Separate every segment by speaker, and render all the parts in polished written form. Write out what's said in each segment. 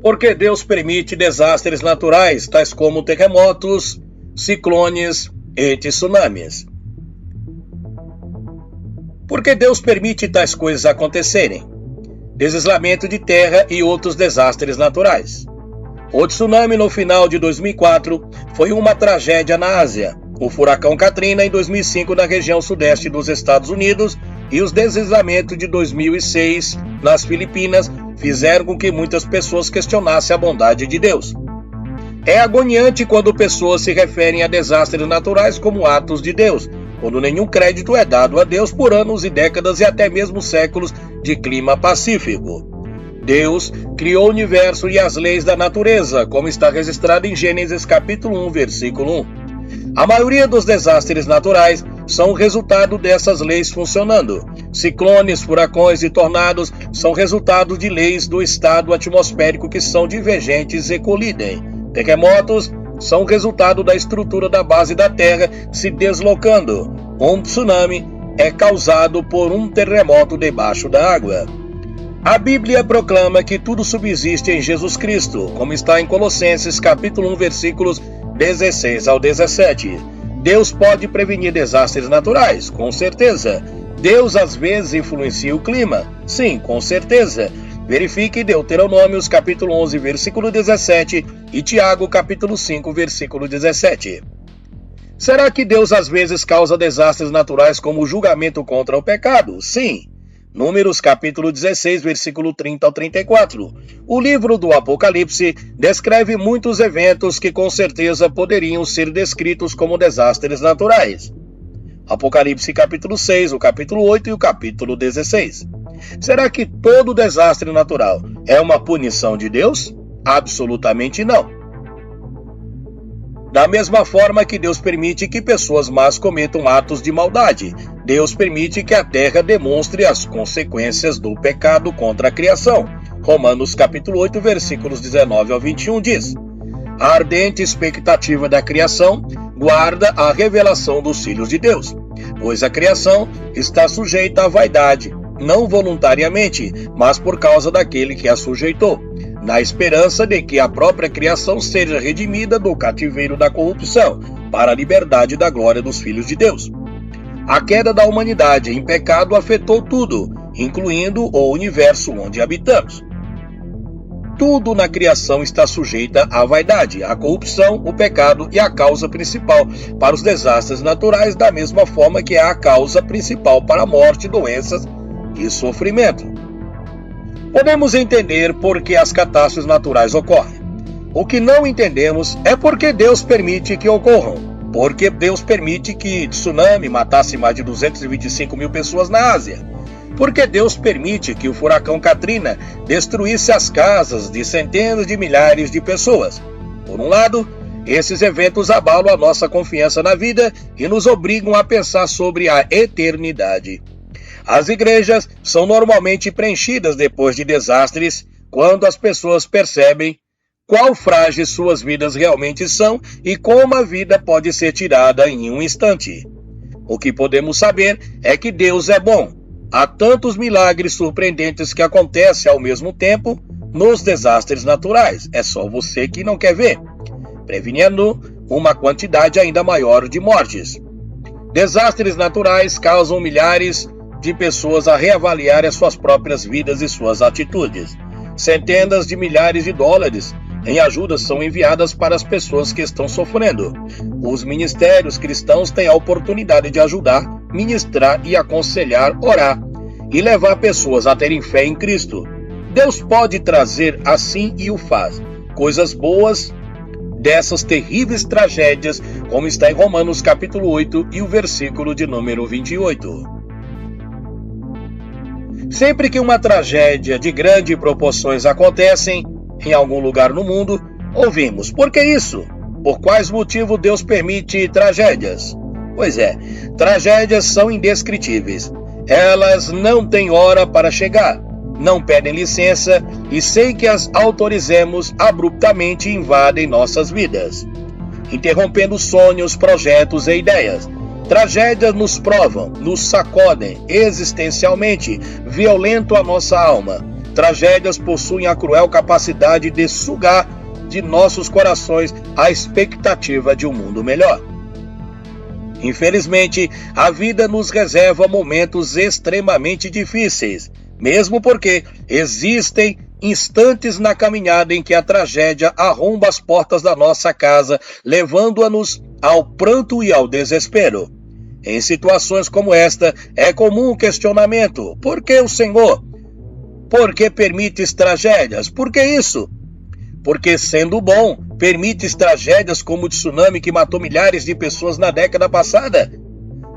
Speaker 1: Por que Deus permite desastres naturais, tais como terremotos, ciclones e tsunamis? Por que Deus permite tais coisas acontecerem? Deslizamento de terra e outros desastres naturais. O tsunami no final de 2004 foi uma tragédia na Ásia. O furacão Katrina em 2005 na região sudeste dos Estados Unidos e os deslizamentos de 2006 nas Filipinas fizeram com que muitas pessoas questionassem a bondade de Deus. É agoniante quando pessoas se referem a desastres naturais como atos de Deus, quando nenhum crédito é dado a Deus por anos e décadas e até mesmo séculos de clima pacífico. Deus criou o universo e as leis da natureza, como está registrado em Gênesis capítulo 1, versículo 1. A maioria dos desastres naturais são o resultado dessas leis funcionando. Ciclones, furacões e tornados são resultado de leis do estado atmosférico que são divergentes e colidem. Terremotos são o resultado da estrutura da base da Terra se deslocando. Um tsunami é causado por um terremoto debaixo da água. A Bíblia proclama que tudo subsiste em Jesus Cristo, como está em Colossenses capítulo 1, versículos 16 ao 17. Deus pode prevenir desastres naturais, com certeza. Deus às vezes influencia o clima, sim, com certeza. Verifique Deuteronômios capítulo 11, versículo 17 e Tiago capítulo 5, versículo 17. Será que Deus às vezes causa desastres naturais como o julgamento contra o pecado? Sim. Números capítulo 16, versículo 30 ao 34. O livro do Apocalipse descreve muitos eventos que com certeza poderiam ser descritos como desastres naturais. Apocalipse capítulo 6, o capítulo 8 e o capítulo 16. Será que todo desastre natural é uma punição de Deus? Absolutamente não. Da mesma forma que Deus permite que pessoas más cometam atos de maldade, Deus permite que a terra demonstre as consequências do pecado contra a criação. Romanos capítulo 8, versículos 19 ao 21 diz: a ardente expectativa da criação guarda a revelação dos filhos de Deus, pois a criação está sujeita à vaidade, não voluntariamente, mas por causa daquele que a sujeitou, na esperança de que a própria criação seja redimida do cativeiro da corrupção, para a liberdade da glória dos filhos de Deus. A queda da humanidade em pecado afetou tudo, incluindo o universo onde habitamos. Tudo na criação está sujeita à vaidade, à corrupção, o pecado e a causa principal para os desastres naturais, da mesma forma que é a causa principal para a morte, doenças e sofrimento. Podemos entender por que as catástrofes naturais ocorrem. O que não entendemos é por que Deus permite que ocorram. Porque Deus permite que tsunami matasse mais de 225 mil pessoas na Ásia. Porque Deus permite que o furacão Katrina destruísse as casas de centenas de milhares de pessoas. Por um lado, esses eventos abalam a nossa confiança na vida e nos obrigam a pensar sobre a eternidade. As igrejas são normalmente preenchidas depois de desastres, quando as pessoas percebem quão frágeis suas vidas realmente são e como a vida pode ser tirada em um instante. O que podemos saber é que Deus é bom. Há tantos milagres surpreendentes que acontecem ao mesmo tempo nos desastres naturais. É só você que não quer ver, prevenindo uma quantidade ainda maior de mortes. Desastres naturais causam milhares de pessoas a reavaliar as suas próprias vidas e suas atitudes. Centenas de milhares de dólares em ajudas são enviadas para as pessoas que estão sofrendo. Os ministérios cristãos têm a oportunidade de ajudar, ministrar e aconselhar, orar e levar pessoas a terem fé em Cristo. Deus pode trazer, assim e o faz, coisas boas dessas terríveis tragédias, como está em Romanos capítulo 8 e o versículo de número 28. Sempre que uma tragédia de grandes proporções acontece em algum lugar no mundo, ouvimos: por que isso? Por quais motivos Deus permite tragédias? Pois é, tragédias são indescritíveis. Elas não têm hora para chegar, não pedem licença e, sem que as autorizemos, abruptamente invadem nossas vidas, interrompendo sonhos, projetos e ideias. Tragédias nos provam, nos sacodem existencialmente, violentam a nossa alma, tragédias possuem a cruel capacidade de sugar de nossos corações a expectativa de um mundo melhor. Infelizmente, a vida nos reserva momentos extremamente difíceis, mesmo porque existem instantes na caminhada em que a tragédia arromba as portas da nossa casa, levando-nos ao pranto e ao desespero. Em situações como esta, é comum o questionamento: por que o Senhor? Por que permites tragédias? Por que isso? Porque, sendo bom, permites tragédias como o tsunami que matou milhares de pessoas na década passada?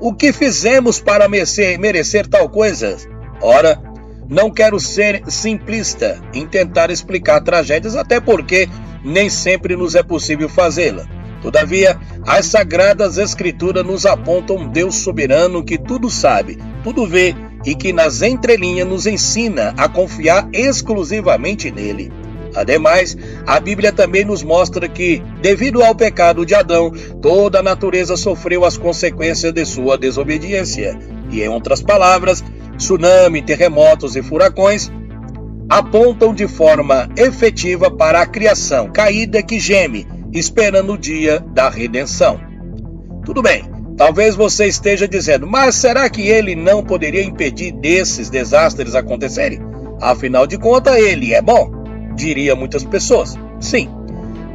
Speaker 1: O que fizemos para merecer tal coisa? Ora, não quero ser simplista em tentar explicar tragédias, até porque nem sempre nos é possível fazê-la. Todavia, as Sagradas Escrituras nos apontam um Deus soberano que tudo sabe, tudo vê e que nas entrelinhas nos ensina a confiar exclusivamente nele. Ademais, a Bíblia também nos mostra que, devido ao pecado de Adão, toda a natureza sofreu as consequências de sua desobediência. E, em outras palavras, tsunami, terremotos e furacões apontam de forma efetiva para a criação caída que geme, esperando o dia da redenção. Tudo bem, talvez você esteja dizendo, mas será que ele não poderia impedir desses desastres acontecerem? Afinal de contas, ele é bom, diria muitas pessoas. Sim,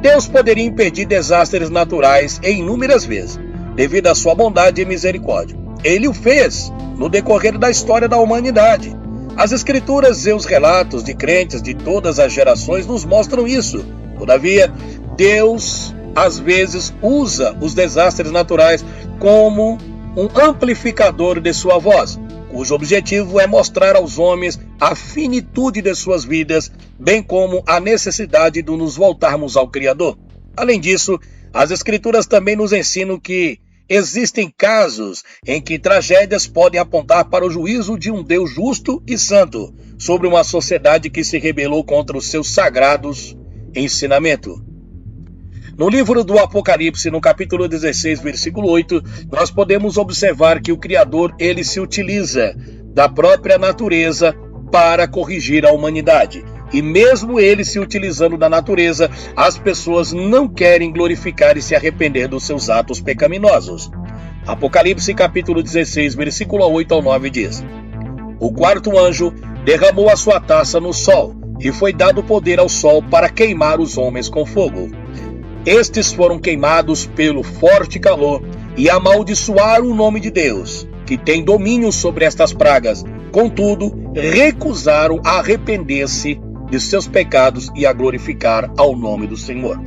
Speaker 1: Deus poderia impedir desastres naturais em inúmeras vezes, devido à sua bondade e misericórdia. Ele o fez no decorrer da história da humanidade. As Escrituras e os relatos de crentes de todas as gerações nos mostram isso. Todavia, Deus às vezes usa os desastres naturais como um amplificador de sua voz, cujo objetivo é mostrar aos homens a finitude de suas vidas, bem como a necessidade de nos voltarmos ao Criador. Além disso, as Escrituras também nos ensinam que existem casos em que tragédias podem apontar para o juízo de um Deus justo e santo sobre uma sociedade que se rebelou contra os seus sagrados ensinamentos. No livro do Apocalipse, no capítulo 16, versículo 8, nós podemos observar que o Criador, ele se utiliza da própria natureza para corrigir a humanidade. E mesmo ele se utilizando da natureza, as pessoas não querem glorificar e se arrepender dos seus atos pecaminosos. Apocalipse capítulo 16, versículo 8 ao 9 diz: O quarto anjo derramou a sua taça no sol, e foi dado poder ao sol para queimar os homens com fogo. Estes foram queimados pelo forte calor e amaldiçoaram o nome de Deus, que tem domínio sobre estas pragas. Contudo, recusaram a arrepender-se de seus pecados e a glorificar ao nome do Senhor.